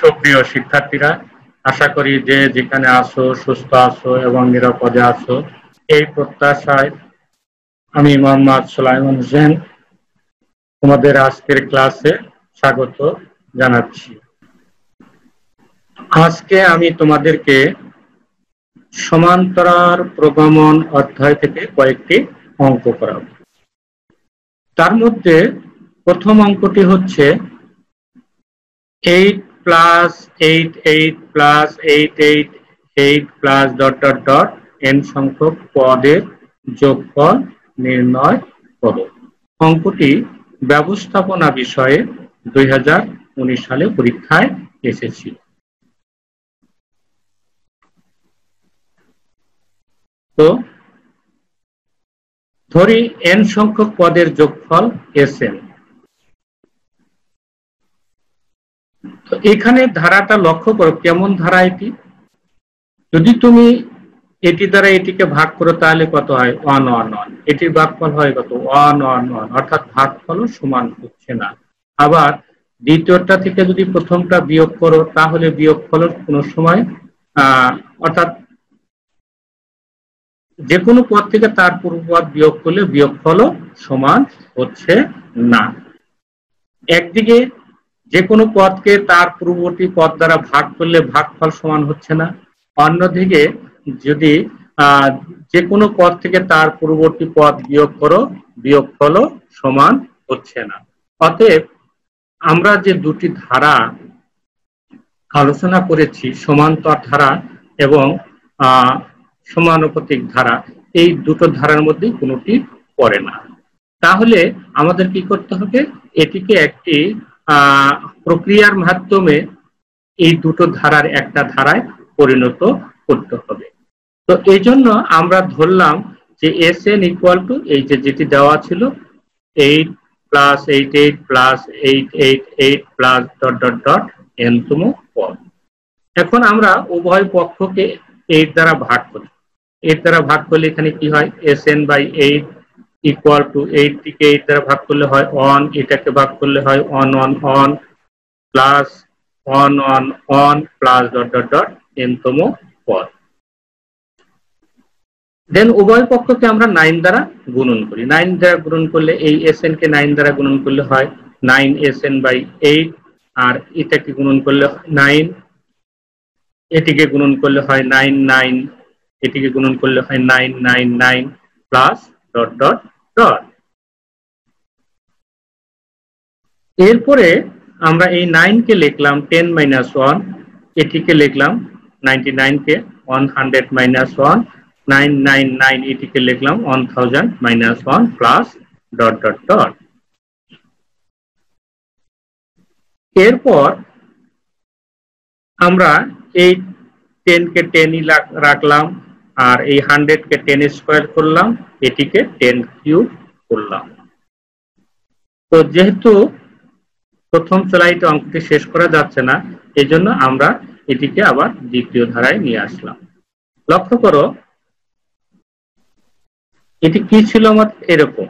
সুপ্রিয় শিক্ষার্থীরা, আশা করি যে যেখানে আছো সুস্থ আছো এবং নিরাপদে আছো। এই প্রত্যাশায় আমি মোহাম্মদ সুলাইমান হোসেন তোমাদের আজকের ক্লাসে স্বাগত জানাচ্ছি। আজকে আমি তোমাদেরকে সমান্তরাল প্রগমন অধ্যায় থেকে কয়েকটি অঙ্ক করাবো। তার মধ্যে প্রথম অঙ্কটি হচ্ছে 8 plus 8 8 plus 8 8 8 plus ... n সংখ্যক পদের যোগফল নির্ণয় করো। অঙ্কটি ব্যবস্থাপনা বিষয়ে 2019 সালে পরীক্ষায় এসেছিল। তো ধরি n সংখ্যক পদের যোগফল Sn। তো এখানে ধারাটা লক্ষ্য করো, কেমন ধারা এটি। যদি তুমি এটি দ্বারা এটিকে ভাগ করো তাহলে কত হয় 1 1 1। এটির ভাগফল হয় কত 1 1 1, অর্থাৎ ভাগফলও সমান হচ্ছে না। আবার দ্বিতীয়টা থেকে যদি প্রথমটা বিয়োগ করো তাহলে বিয়োগফলের কোনো সময় অর্থাৎ যে কোনো পদ থেকে তার পূর্বপদ বিয়োগ করলে বিয়োগফলও সমান হচ্ছে না। একদিকে যে কোনো পদকে তার পূর্ববর্তী পদ দ্বারা ভাগ করলে ভাগফল সমান হচ্ছে না, অন্যদিকে যদি যে কোনো পদ থেকে তার পূর্ববর্তী পদ বিয়োগ করো বিয়োগফলও সমান হচ্ছে না। অতএব আমরা যে দুটি ধারা আলোচনা করেছি, সমান্তর ধারা এবং সমানুপাতিক ধারা, এই দুটো ধারার মধ্যে কোনোটি পড়ে না। তাহলে আমাদের কি করতে হবে, এটিকে একটি প্রক্রিয়ার মাধ্যমে এই দুটো ধারার একটা ধারায় পরিণত করতে হবে। তো এই জন্য আমরা ধরলাম যে Sn ইকুয়াল টু এই যেটি দেওয়া ছিল 8 plus 8 8 plus 8 8 8 plus ... n-তম পদ। এখন আমরা উভয় পক্ষকে 8 দ্বারা ভাগ করি। 8 দ্বারা ভাগ করলে এখানে কি হয়, Sn/8 ইকুয়াল টু 8 থেকে 8 দ্বারা ভাগ করলে হয় 1, এটাকে ভাগ করলে হয় 1 1 1 প্লাস 1 1 1 প্লাস ... n-তম পদ। দেন উভয় পক্ষকে আমরা 9 দ্বারা গুণন করি। 9 দ্বারা গুণন করলে এই Sn কে 9 দ্বারা গুণন করলে হয় 9Sn/8, আর এটাকে গুণন করলে 9, এটিকে গুণন করলে হয় 9 9, এটিকে গুণন করলে হয় 9 9 9 প্লাস ... এরপরে আমরা এই 9 কে লিখলাম 10 - 1, এটিকে লিখলাম 99 কে 100 - 1, 999 এটিকে লিখলাম 1000 - 1 প্লাস ... এরপর আমরা এই 10 কে 10ই রাখলাম, আর এই 100 কে 10 স্কয়ার করলাম, এটিকে 10 কিউব করলাম। তো যেহেতু প্রথম স্লাইডে অঙ্কটি শেষ করা যাচ্ছে না, এজন্য আমরা এটিকে আবার দ্বিতীয় ধারায় নিয়ে আসলাম। লক্ষ্য করো এটি কি ছিল আমার এরকম।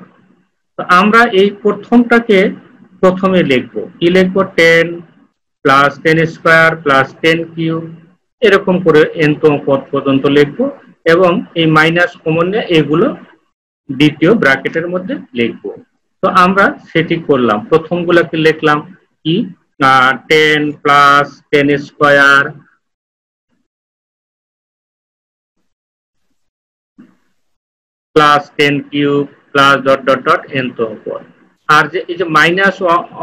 তো আমরা এই প্রথমটাকে প্রথমে লিখবো, কি লিখবো 10 প্লাস 10 স্কয়ার প্লাস 10 কিউব, এরকম করে n-তম পদ পর্যন্ত লিখবো এবং এই মাইনাস কমন নিয়ে এগুলো দ্বিতীয় ব্র্যাকেটের মধ্যে লিখবো। তো আমরা সেটি করলাম, প্রথমগুলোকে লিখলাম কি 10 plus 10 square plus 10 cube plus ... n-তম পদ। আর যে এই যে মাইনাস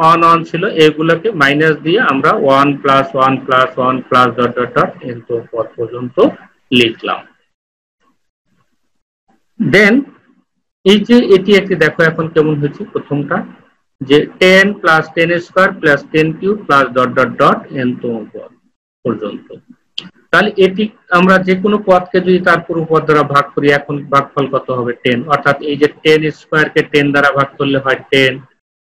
1 1 ছিল এগুলোকে মাইনাস দিয়ে আমরা 1 প্লাস 1 প্লাস 1 প্লাস ... n-তম পদ পর্যন্ত লিখলাম। দেন এই যে এটি একটি দেখো এখন কেমন হয়েছে, প্রথমটা যে 10 plus 10 square plus 10 cube plus ... n-তম পদ পর্যন্ত। তাহলে এটি আমরা যে কোনো পদকে যদি তার পুরো পদ দ্বারা ভাগ করি, এখন ভাগফল কত হবে 10, অর্থাৎ এই যে 10 স্কয়ারকে 10 দ্বারা ভাগ করলে হয় 10,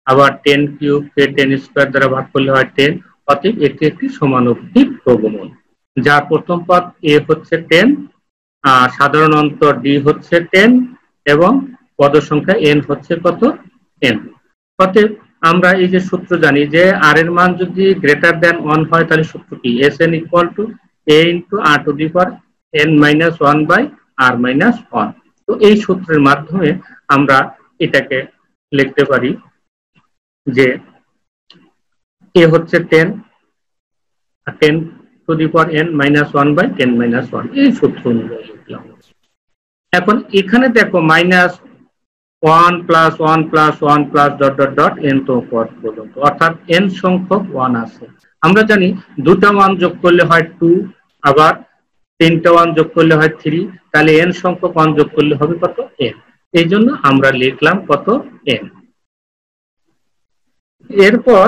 আবার 10 কিউবকে 10 স্কয়ার দ্বারা ভাগ করলে হয় 10। অতএব এটি একটি সমানুপাতিক প্রগমন, যার প্রথম পদ a হচ্ছে 10, সাধারণ অন্তর d হচ্ছে 10 এবং পদ সংখ্যা n হচ্ছে কত n। অতএব আমরা এই যে সূত্র জানি যে আর এর মান যদি গ্রেটার দেন 1 হয় তাহলে সূত্র কি Sn equal to a into r to the power n minus 1 by r minus 1। তো এই সূত্রের মাধ্যমে আমরা এটাকে লিখতে পারি যে a হচ্ছে 10 to the power n minus 1 by 10 minus 1, এই সূত্র অনুযায়ী লিখলাম। এখন এখানে দেখো minus 1 plus 1 plus 1 plus dot dot dot n তো পদ পর্যন্ত, অর্থাৎ n সংখ্যক 1 আছে। আমরা জানি দুটা 1 যোগ করলে হয় 2, আবার তিনটা 1 যোগ করলে হয় 3, তাহলে n সংখ্যক 1 যোগ করলে হবে কত n। এই জন্য আমরা লিখলাম কত n। এরপর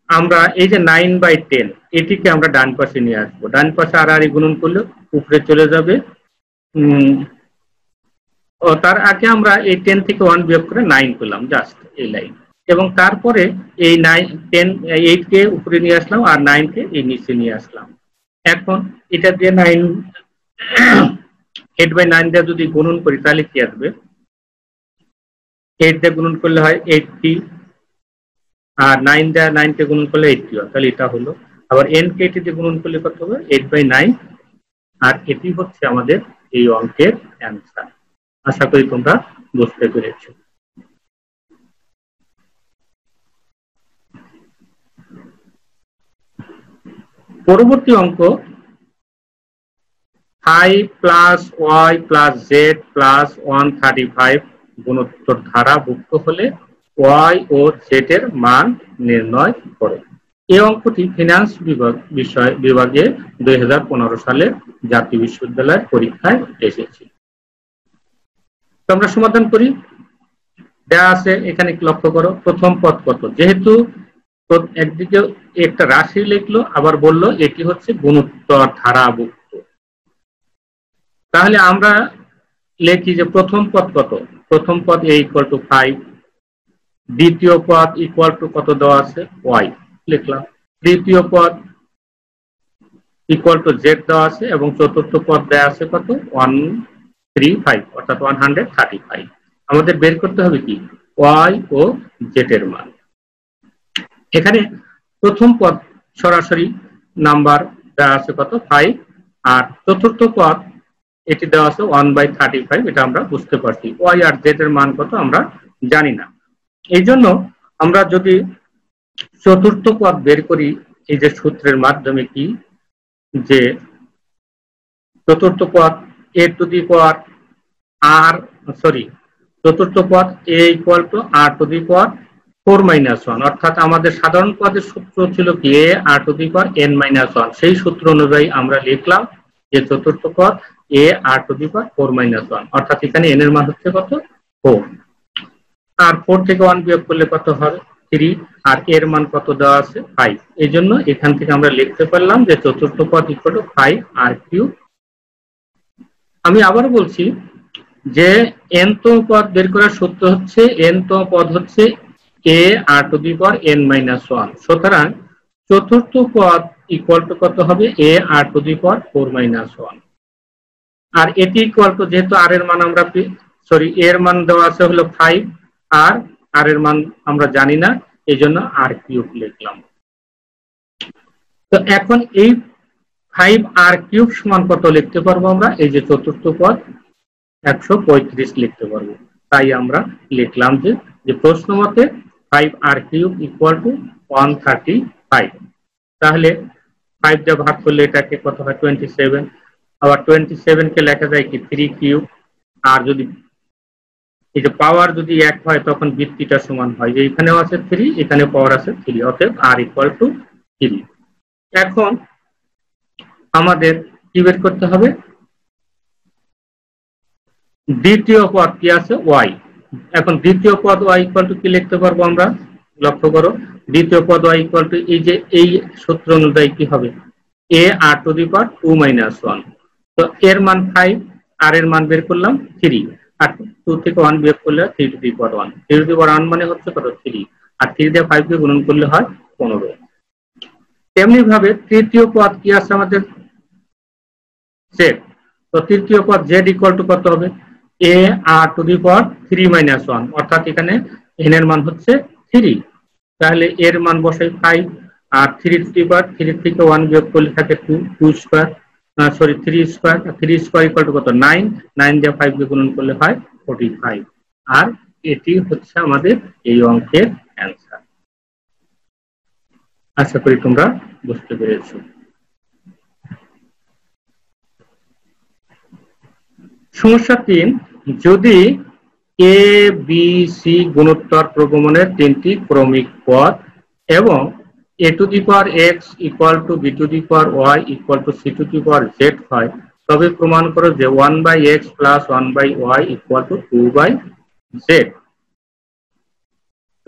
আমরা এই যে 9/10 এটিকে আমরা ডান পাশে নিয়ে আসবো। ডান পাশে আর গুণন করলে উপরে চলে যাবে। ও তার আগে আমরা এই 10 থেকে 1 বিয়োগ করে 9 পেলাম, জাস্ট এই লাইন। এবং তারপরে এই 8 কে উপরে নিয়ে আসলাম আর 9 কে এই নিচে নিয়ে আসলাম। এখন এটা দিয়ে 8/9 দিয়ে যদি গুণন করি তাহলে কি আসবে? 8 দিয়ে গুণন করলে হয় 80, আর 9 দিয়ে 9 কে গুণন করলে 81, তাহলে এটা হলো। আবার n কে 80 দিয়ে গুণন করলে কত হবে? 8/9। আর এটি হচ্ছে আমাদের এই অঙ্কের অ্যান্সার। আশা করি তোমরা বুঝতে পেরেছো। পরবর্তী অঙ্ক 5 plus y plus z plus 135 গুণোত্তর ধারাভুক্ত হলে y ও z এর মান নির্ণয় করো। এই অঙ্কটি ফিনান্স বিভাগে 2015 সালে জাতীয় বিশ্ববিদ্যালয়ের পরীক্ষায় এসেছিল। আমরা সমাধান করি। দেয়া আছে এখানে লক্ষ্য করো, প্রথম পদ কত, যেহেতু একদিকে একটা রাশি লিখলো আবার বললো এটি হচ্ছে গুণোত্তর ধারাভুক্ত, তাহলে আমরা লিখি যে প্রথম পদ কত। প্রথম পদ a ইকুয়াল টু 5, দ্বিতীয় পদ ইকুয়াল টু কত দেওয়া আছে y লিখলাম, তৃতীয় পদ ইকুয়াল টু z দেওয়া আছে এবং চতুর্থ পদ দেওয়া আছে কত 135 অর্থাৎ 135। আমাদের বের করতে হবে কি y ও z এর মান। এখানে প্রথম পদ সরাসরি নাম্বার দেওয়া আছে কত 5, আর চতুর্থ পদ এটি দেওয়া আছে 1/35, এটা আমরা বুঝতে পারছি। y আর z এর মান কত আমরা জানি না, এই জন্য আমরা যদি চতুর্থ পদ বের করি এই যে সূত্রের মাধ্যমে কি যে চতুর্থ পদ a to the power r চতুর্থ পদ a equal to r to the power 4-1, অর্থাৎ আমাদের সাধারণ পদের সূত্র ছিল কি a r to the power n-1, সেই সূত্র অনুযায়ী আমরা লিখলাম যে চতুর্থ পদ a r to the power 4-1, অর্থাৎ এখানে n এর মান হচ্ছে কত 4, আর 4 থেকে 1 বিয়োগ করলে কত হবে 3, আর এর মান কত দেওয়া আছে 5। এই জন্য এখান থেকে আমরা লিখতে পারলাম যে চতুর্থ পদ ইকুয়াল টু 5r3। আমি আবার বলছি যে n-তম পদ বের করার সূত্র হচ্ছে n-তম পদ হচ্ছে a r to the power n-1, সুতরাং চতুর্থ পদ ইকুয়াল টু কত হবে a r to the power 4-1, আর এটি ইকুয়াল টু যেহেতু r এর মান আমরা এর মান দেওয়া আছে হলো 5 আর r এর মান আমরা জানি না, এই জন্য r3 লিখলাম। তো এখন এই 5r3 সমান কত লিখতে পারবো আমরা, এই যে চতুর্থ পদ 135 লিখতে পারবো। তাই আমরা লিখলাম যে প্রশ্ন মতে 5r3 ইকুয়াল টু 135। তাহলে 5 দিয়ে ভাগ করলে এটাকে কত হয় 27, আবার 27 কে লেখা যায় কি 3 কিউব, আর যদি এই যে পাওয়ার যদি 1 হয় তখন ভিত্তিটা সমান হয়, যে এখানেও আছে 3 এখানে পাওয়ার আছে 3, অতএব r ইকুয়াল টু 3। এখন আমাদের কি বের করতে হবে, দ্বিতীয় পদ কি আছে y। এখন দ্বিতীয় পদ y ইকুয়াল টু কি লিখতে পারবো আমরা, লক্ষ্য করো দ্বিতীয় পদ y ইকুয়াল টু এই যে এই সূত্র অনুযায়ী কি হবে a r টু দি পাওয়ার 2-1, তো এর মান 5 আর এর মান বের করলাম 3, আর 2 থেকে 1 বিয়োগ করলে 3 two the power 1, 3 two the পাওয়ার 1 মানে হচ্ছে কত 3, আর 3 দিয়ে 5 কে গুণন করলে হয় 15। তেমনি ভাবে তৃতীয় পদ কি আছে আমাদের z, তো তৃতীয় পদ z ইকুয়াল টু কত হবে a r টু দি পাওয়ার 3-1, অর্থাৎ এখানে n এর মান হচ্ছে 3, তাহলে এর মান বসাই 5, আর 3 থেকে 1 বিয়োগ করলে থাকে 2 square, sorry 3 square, 3 square equal to কত 9, 9 দিয়ে 5 দিয়ে গুণন করলে হয় 45। আর এটি হচ্ছে আমাদের এই অঙ্কের অ্যান্সার। আশা করি তোমরা বুঝতে পেরেছো। সমস্যা 3, যদি এ বি সি গুণোত্তর প্রগমনের 3টি ক্রমিক পদ এবং a to the power x equal to b to the power y equal to c two the power z হয়, তবে প্রমাণ করো যে 1/x plus 1/y equal to 2/z।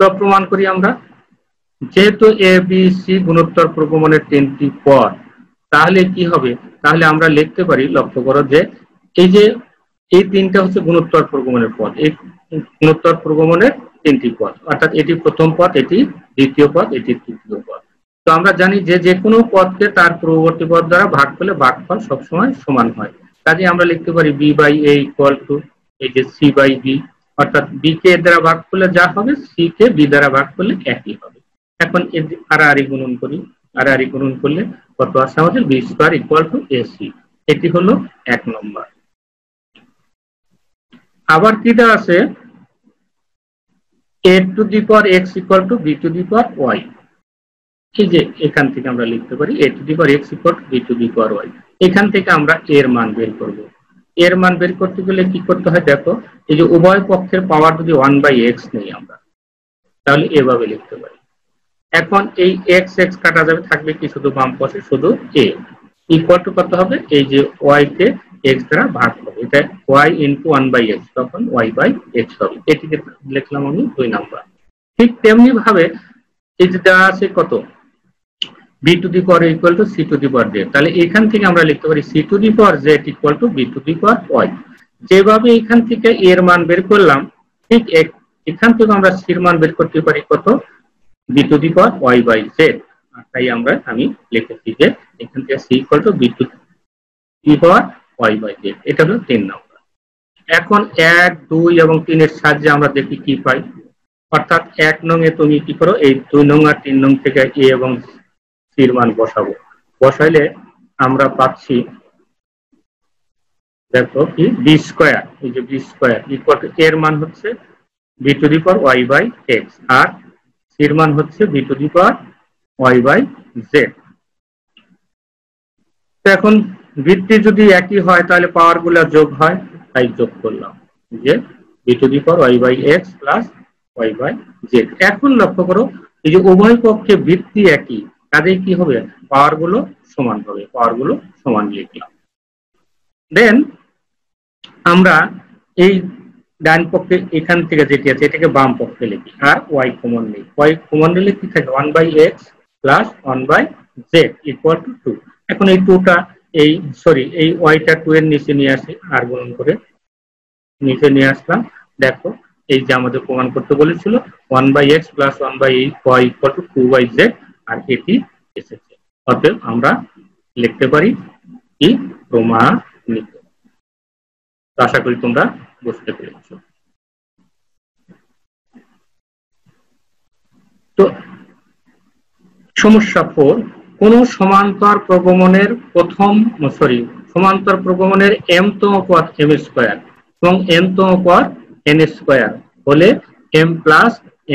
তো প্রমাণ করি আমরা। যেহেতু এ বি সি গুণোত্তর প্রগমনের 3টি পদ, তাহলে কি হবে? তাহলে আমরা লিখতে পারি, লক্ষ্য করো যে এই 3টা হচ্ছে গুণোত্তর প্রগমনের পদ, এই গুণোত্তর প্রগমনের 3টি পদ, অর্থাৎ এটি প্রথম পদ, এটি দ্বিতীয় পদ, এটি তৃতীয় পদ। তো আমরা জানি যে কোনো পদকে তার পূর্ববর্তী পদ দ্বারা ভাগ করলে ভাগফল সবসময় সমান হয়। কাজে আমরা লিখতে পারি b by a equal to এই যে c বাই b, অর্থাৎ b কে এর দ্বারা ভাগ করলে যা হবে c কে b দ্বারা ভাগ করলে একই হবে। এখন আড়াআড়ি গুণন করি, আড়াআড়ি গুণন করলে কত আসে আমাদের? b square equal to ac। এটি হলো 1 নম্বর। আবার কি দেওয়া আছে? a to the power x equal to b to the power y। এই যে এখান থেকে আমরা লিখতে পারি a to the power x equal to b to the power y। এখান থেকে আমরা এর মান বের করব। এর মান বের করতে গেলে কি করতে হয় দেখো, এই যে উভয় পক্ষের পাওয়ার যদি 1/x নেই আমরা, তাহলে এভাবে লিখতে পারি। এখন এই x x কাটা যাবে, থাকবে কি শুধু বাম পাশে শুধু a ইকুয়াল টু কত হবে? এই যে y কে x দ্বারা ভাগ হবে, এটা y ইনটু 1/x, তখন y/x হবে। এটিকে লিখলাম আমি 2 নাম্বার। ঠিক তেমনি ভাবে এই যে দেওয়া আছে কত b to the power equal to c two the power z, তাহলে এখান থেকে আমরা লিখতে পারি c two the power z equal to b to the power y। যেভাবে এখান থেকে এর মান বের করলাম, ঠিক এখান থেকে আমরা c এর মান বের করতে পারি কত? b to the power y/z। তাই আমি লিখেছি যে এখান থেকে c equal to b to the power y/z। এটা হলো 3 নম্বর। এখন 1, 2 এবং 3 এর সাহায্যে আমরা দেখি কি পাই। অর্থাৎ 1 নং এ তুমি কি করো, এই 2 নং আর 3 নং থেকে a এবং c এর মান বসাবো। বসাইলে আমরা পাচ্ছি দেখো কি b স্কয়ার, এই যে b স্কয়ার ইকুয়াল টু এর মান হচ্ছে b to the power y/x, আর c এর মান হচ্ছে b to the power y/z। তো এখন ভিত্তি যদি একই হয় তাহলে পাওয়ার গুলা যোগ হয়, তাই যোগ করলাম যে b to the power y/x plus y/z। এখন লক্ষ্য করো, এই যে উভয় পক্ষে ভিত্তি একই, কাজেই কি হবে? পাওয়ার গুলো সমান হবে, পাওয়ার গুলো সমান লিখলাম। দেন আমরা এই ডান পক্ষে এখান থেকে যেটি আছে এটাকে বাম পক্ষে লিখি, আর y কমন নেই। y কমন নিলে কি থাকে? 1/x plus 1/z equal to 2। এখন এই 2টা এই yটা 2 এর নিচে নিয়ে আসি, আর গুণন করে নিচে নিয়ে আসলাম। দেখো এই যে আমাদের প্রমাণ করতে বলেছিল 1/x plus 1/y equal to 2/z, আর এটি এসেছে। অতএব আমরা লিখতে পারি কি? প্রমাণিত। আশা করি তোমরা বুঝতে পেরেছো। তো সমস্যা 4, কোন সমান্তর প্রগমনের সমান্তর প্রগমনের m-তম পদ m স্কয়ার এবং n-তম পদ n স্কয়ার হলে m প্লাস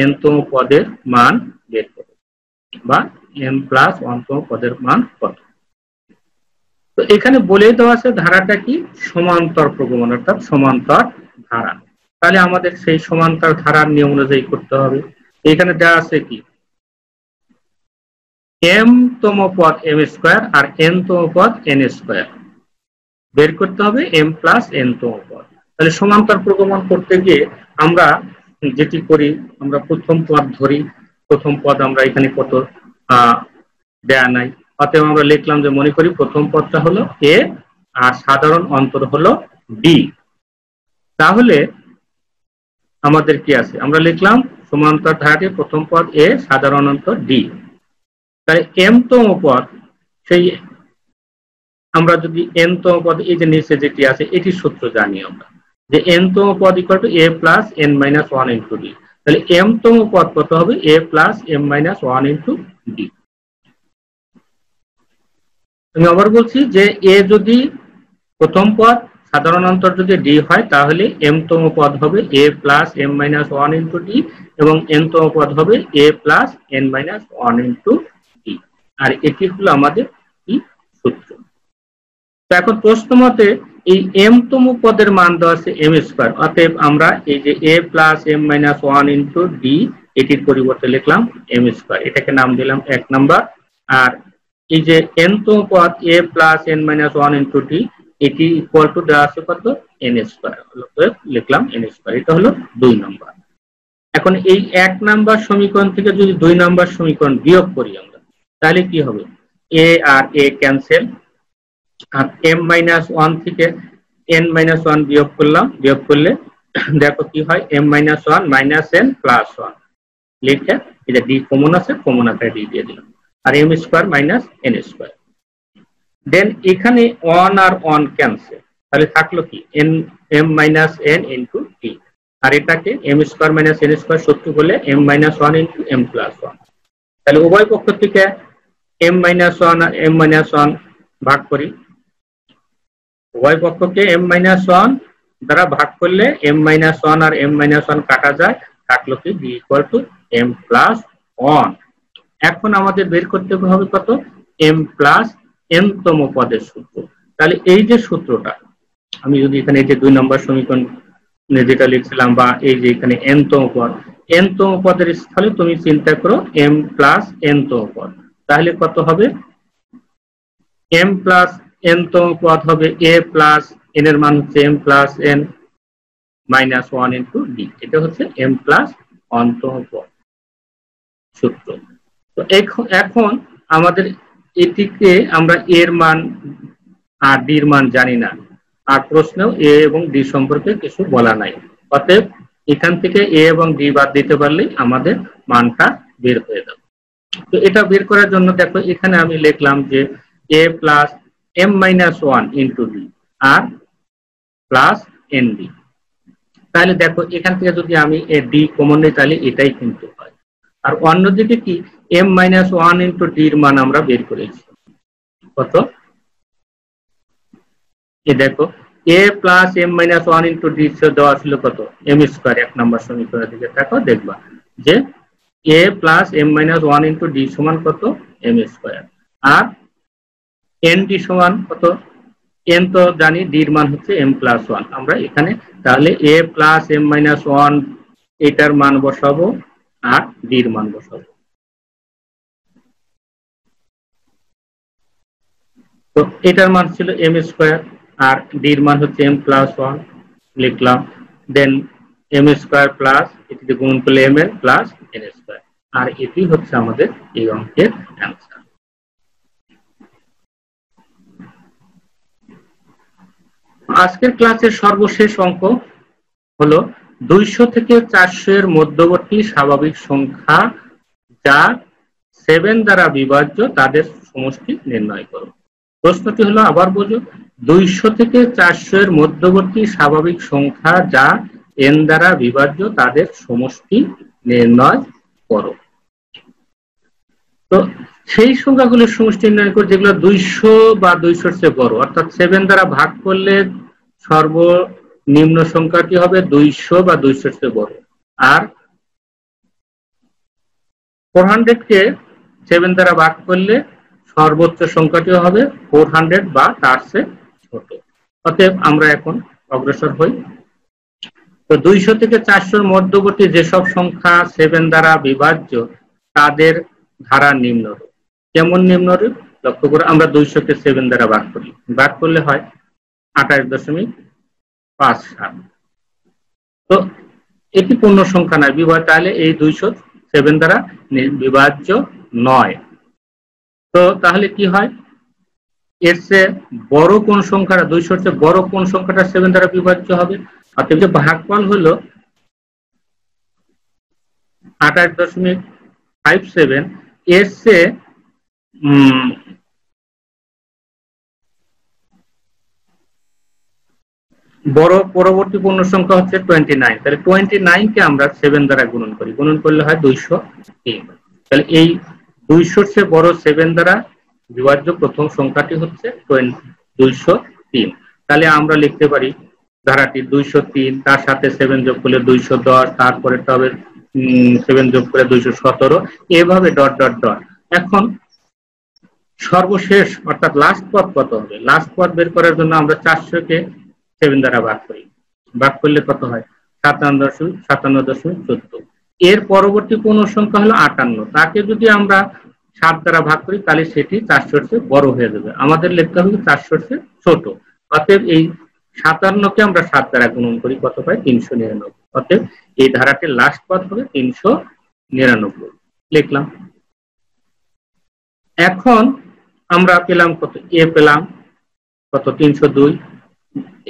n-তম পদের মান বের করো, বা m প্লাস 1-তম পদের মান কত। তো এখানে বলে দেওয়া আছে ধারাটা কি? সমান্তর প্রগমন, অর্থাৎ সমান্তর ধারা। তাহলে আমাদের সেই সমান্তর ধারার নিয়ম অনুযায়ী করতে হবে। এখানে দেওয়া আছে কি? m-তম পদ m স্কয়ার আর n-তম পদ n স্কয়ার বের করতে হবে, m প্লাস n-তম পদ। তাহলে সমান্তর প্রগমন করতে গিয়ে আমরা যেটি করি, আমরা প্রথম পদ ধরি। প্রথম পদ আমরা এখানে কত দেয়া নাই, অতএব আমরা লিখলাম যে মনে করি প্রথম পদটা হলো a আর সাধারণ অন্তর হলো d। তাহলে আমাদের কি আছে? আমরা লিখলাম সমান্তর ধারাটির প্রথম পদ a, সাধারণ অন্তর d। তাই m-তম পদ, সেই আমরা যদি n-তম পদ এই যে নিচে যেটি আছে এটির সূত্র জানি আমরা, যে n-তম পদ equal to a plus n minus 1 into d। তাহলে m তম পদ কত হবে a plus m minus 1 into d। আমি আবার বলছি যে a যদি প্রথম পদ, সাধারণ অন্তর যদি d হয় তাহলে m তম পদ হবে a plus m minus 1 into d এবং n তম পদ হবে a plus n minus 1 into d। আর এটি হলো আমাদের কি সূত্র। তো এখন প্রশ্ন মতে এই m তম পদের মান দেওয়া আছে m স্কয়ার, অতএব আমরা এই যে a plus m minus 1 into d এটির পরিবর্তে লিখলাম m স্কয়ার, এটাকে নাম দিলাম 1 নাম্বার। আর এই যে n তম পদ a plus n minus 1 into d এটি ইকুয়াল টু দেওয়া আছে কত n স্কয়ার, অতএব লিখলাম n স্কয়ার। এটা হলো 2 নাম্বার। এখন এই 1 নাম্বার সমীকরণ থেকে যদি 2 নাম্বার সমীকরণ বিয়োগ করি আমরা, তাহলে কি হবে a আর a ক্যান্সেল, আর m মাইনাস 1 থেকে n মাইনাস 1 বিয়োগ করলাম, বিয়োগ করলে দেখো কি হয় m minus 1 minus n plus 1 লিখে এটা d কমন আছে, কমন আকারে d দিয়ে দিলাম, আর m square minus n square. Then এখানে 1 আর 1 ক্যান্সেল, তাহলে থাকলো কি m minus n into d, আর এটাকে m square minus n square সূত্র বলে m minus 1 into m plus 1। তাহলে উভয় পক্ষ থেকে m মাইনাস 1 আর m মাইনাস 1 ভাগ করি, উভয় পক্ষকে m মাইনাস 1 দ্বারা ভাগ করলে m মাইনাস 1 আর m মাইনাস 1 কাটা যায়, থাকলো কি d equal to m plus 1। এখন আমাদের বের করতে হবে কত m প্লাস n তম পদের সূত্র। তাহলে এই যে সূত্রটা আমি যদি এখানে এই যে 2 নম্বর সমীকরণ যেটা লিখছিলাম, বা এই যে এখানে n তম পদ, n তম পদের স্থলে তুমি চিন্তা করো m প্লাস n তম পদ, তাহলে কত হবে m প্লাস n তম পদ হবে a প্লাস n এর মান হচ্ছে m plus n minus 1 into d, এটা হচ্ছে m প্লাস 1 তম পদ সূত্র। তো এখন আমাদের এটিকে আমরা এর মান আর d এর মান জানি না, আর প্রশ্নেও a এবং d সম্পর্কে কিছু বলা নাই, অতএব এখান থেকে a এবং d বাদ দিতে পারলেই আমাদের মানটা বের হয়ে যাবে। তো এটা বের করার জন্য দেখো এখানে আমি লিখলাম যে a plus m minus 1 into d আর প্লাস nd। তাহলে দেখো এখান থেকে যদি আমি d কমন নিই তাহলে এটাই কিন্তু হয়। আর অন্যদিকে কি m মাইনাস 1 ইন্টু d এর মান আমরা বের করেছি কত, এই দেখো a plus m minus 1 into d দেওয়া ছিল কত m স্কয়ার। 1 নম্বর সমীকরণের দিকে দেখো, দেখবা যে a plus m minus 1 into d সমান কত m স্কয়ার, আর nd সমান কত n তো জানি, d এর মান হচ্ছে m প্লাস 1। আমরা এখানে তাহলে a প্লাস m মাইনাস 1 এটার মান বসাবো আর d এর মান বসাবো। তো এটার মান ছিল m স্কয়ার আর d এর মান হচ্ছে m প্লাস 1 লিখলাম, দেন m স্কয়ার প্লাস এটিতে গুণ করলে mn প্লাস n স্কয়ার, আর এটি হচ্ছে আমাদের এই অঙ্কের অ্যান্সার। আজকের ক্লাসের সর্বশেষ অঙ্ক হলো 200 থেকে 400 এর মধ্যবর্তী স্বাভাবিক সংখ্যা যা 7 দ্বারা বিভাজ্য তাদের সমষ্টি নির্ণয় করো। প্রশ্নটি হলো, আবার বোঝো, 200 থেকে 400 এর মধ্যবর্তী স্বাভাবিক সংখ্যা যা n দ্বারা বিভাজ্য তাদের সমষ্টি নির্ণয় করো। তো সেই সংখ্যাগুলোর সমষ্টি নির্ণয় করে যেগুলো 200 বা 200 এর চেয়ে বড়, অর্থাৎ 7 দ্বারা ভাগ করলে সর্বনিম্ন সংখ্যাটি হবে 200 বা 200 এর চেয়ে বড়, আর 400 কে 7 দ্বারা ভাগ করলে সর্বোচ্চ সংখ্যাটি হবে 400 বা তার চেয়ে ছোট। অতএব আমরা এখন অগ্রসর হই। তো 200 থেকে 400 এর মধ্যবর্তী যেসব সংখ্যা 7 দ্বারা বিভাজ্য তাদের ধারা নিম্নরূপ। কেমন নিম্নরূপ? লক্ষ্য করে আমরা 200 কে 7 দ্বারা ভাগ করি, ভাগ করলে হয় 28.57। তো এটি পূর্ণ সংখ্যা নয়, বিভাজ্য, তাহলে এই 200 7 দ্বারা বিভাজ্য নয়। তো তাহলে কি হয়, এর চেয়ে বড় কোন সংখ্যাটা, 200 চেয়ে বড় কোন সংখ্যাটা 7 দ্বারা বিভাজ্য হবে? অর্থাৎ যে ভাগফল হলো 28.57, এর চেয়ে বড় পরবর্তী পূর্ণ সংখ্যা হচ্ছে 29, তাহলে 29 কে আমরা 7 দ্বারা গুণন করি, গুণন করলে হয় 203। তাহলে এই 200 চেয়ে বড় 7 দ্বারা বিভাজ্য প্রথম সংখ্যাটি হচ্ছে 203। তাহলে আমরা লিখতে পারি ধারাটি 203, তার সাথে 7 যোগ করলে 210, তারপরে তবে 7 যোগ করে 217, এভাবে ডট ডট ডট। এখন সর্বশেষ অর্থাৎ লাস্ট পদ কত হবে? লাস্ট পদ বের করার জন্য আমরা 400 কে 7 দ্বারা ভাগ করি, ভাগ করলে কত হয়? 57.14। এর পরবর্তী পূর্ণ সংখ্যা হলো 58, তাকে যদি আমরা 7 দ্বারা ভাগ করি তাহলে সেটি 400 চেয়ে বড় হয়ে যাবে, আমাদের লিখতে হবে 400 চেয়ে ছোট। অতএব এই 57 কে আমরা 7 দ্বারা গুণন করি, কত পাই? 399। অতএব এই ধারাটির লাস্ট পদ হবে 399, লিখলাম। এখন আমরা পেলাম কত? এ পেলাম কত? 302।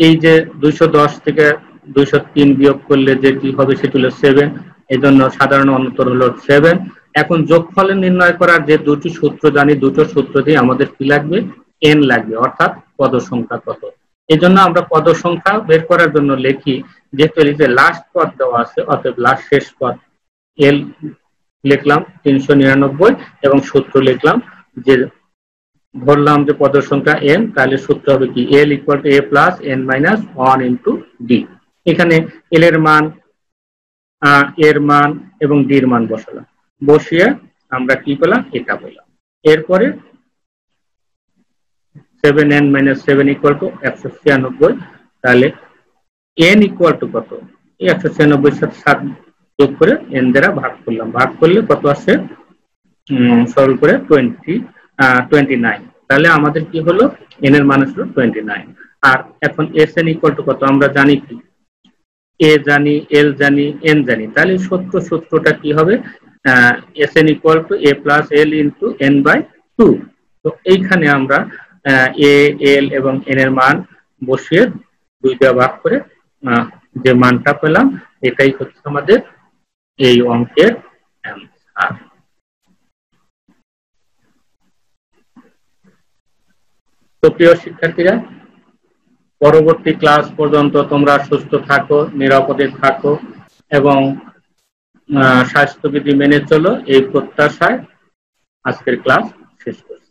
এই যে 210 থেকে 203 বিয়োগ করলে যেটি হবে সেটি হলো 7, এই জন্য সাধারণ অন্তর হলো 7। এখন যোগফল নির্ণয় করার যে দুটি সূত্র জানি, দুটো সূত্র দিয়ে আমাদের কি লাগবে? n লাগবে, অর্থাৎ পদ সংখ্যা কত। এই জন্য আমরা পদ সংখ্যা বের করার জন্য লিখি, যেহেতু এই যে লাস্ট পদ দেওয়া আছে, অতএব লাস্ট শেষ পদ l লিখলাম 399 এবং সূত্র লিখলাম যে ধরলাম যে পদ সংখ্যা n, তাহলে সূত্র হবে কি? l = a + n - 1 * d। এখানে l এর মান, এর মান এবং d এর মান বসালাম, বসিয়ে আমরা কি পেলাম? এটা পেলাম। এরপরে 7n - 7 = 196, তাহলে n = কত? এই 196 এর সাথে 7 যোগ করে n দ্বারা ভাগ করলাম, ভাগ করলে কত আসে? সরল করে 29। তাহলে আমাদের কি হলো? n এর মান হলো 29। আর এখন sn = কত? আমরা জানি কি? a জানি, l জানি, n জানি, তাহলে সূত্রটা কি হবে? sn = a + l * n/2। তো এইখানে আমরা a, l এবং n এর মান বসিয়ে 2 দিয়ে ভাগ করে যে মানটা পেলাম, এটাই হচ্ছে আমাদের এই অঙ্কের অ্যান্সার। তো প্রিয় শিক্ষার্থীরা, পরবর্তী ক্লাস পর্যন্ত তোমরা সুস্থ থাকো, নিরাপদে থাকো এবং স্বাস্থ্যবিধি মেনে চলো, এই প্রত্যাশায় আজকের ক্লাস শেষ করছি।